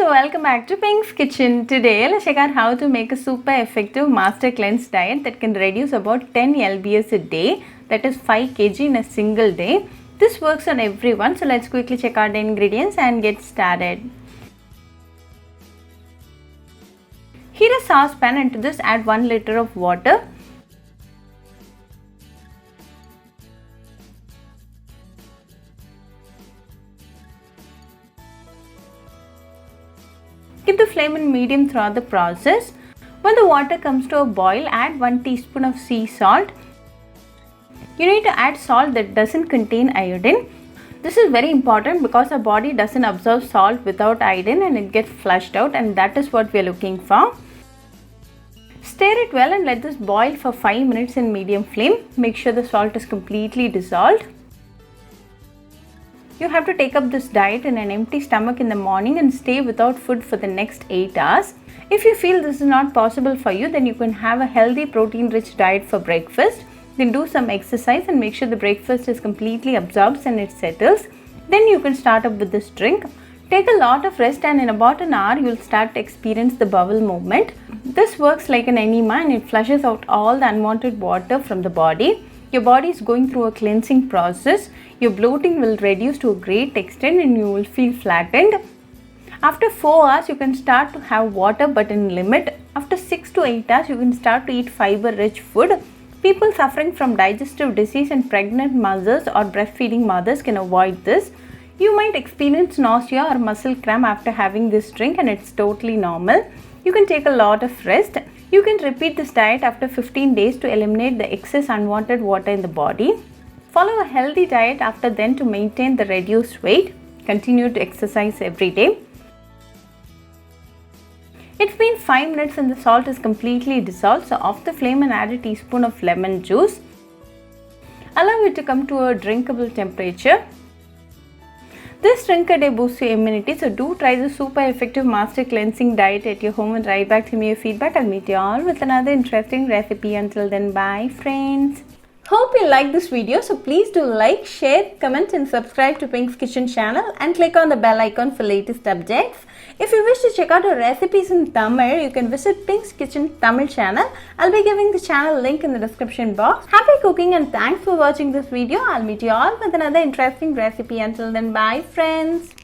So welcome back to Pink's Kitchen. Today let's check out how to make a super effective master cleanse diet that can reduce about 10 LBS a day, that is 5 kg in a single day. This works on everyone, so let's quickly check out the ingredients and get started. Heat a saucepan and to this add 1 liter of water. Keep the flame in medium throughout the process. When the water comes to a boil, add 1 teaspoon of sea salt. You need to add salt that doesn't contain iodine. This is very important because our body doesn't absorb salt without iodine and it gets flushed out, and that is what we are looking for. Stir it well and let this boil for 5 minutes in medium flame. Make sure the salt is completely dissolved. You have to take up this diet in an empty stomach in the morning and stay without food for the next 8 hours. If you feel this is not possible for you, then you can have a healthy protein-rich diet for breakfast. Then do some exercise and make sure the breakfast is completely absorbed and it settles. Then you can start up with this drink. Take a lot of rest and in about an hour, you'll start to experience the bowel movement. This works like an enema and it flushes out all the unwanted water from the body. Your body is going through a cleansing process. Your bloating will reduce to a great extent and you will feel flattened. After 4 hours, you can start to have water but in limit. After 6 to 8 hours, you can start to eat fiber-rich food. People suffering from digestive disease and pregnant mothers or breastfeeding mothers can avoid this. You might experience nausea or muscle cramp after having this drink and it's totally normal. You can take a lot of rest. You can repeat this diet after 15 days to eliminate the excess unwanted water in the body. Follow a healthy diet after then to maintain the reduced weight. Continue to exercise every day. It's been 5 minutes and the salt is completely dissolved, so off the flame and add a teaspoon of lemon juice. Allow it to come to a drinkable temperature. This drink a day boosts your immunity, so do try the super effective master cleansing diet at your home and write back to me your feedback. I'll meet you all with another interesting recipe. Until then, bye friends. Hope you like this video, so please do like, share, comment and subscribe to Pink's Kitchen channel and click on the bell icon for latest updates. If you wish to check out our recipes in Tamil, you can visit Pink's Kitchen Tamil channel. I'll be giving the channel link in the description box. Happy cooking and thanks for watching this video. I'll meet you all with another interesting recipe. Until then, bye friends.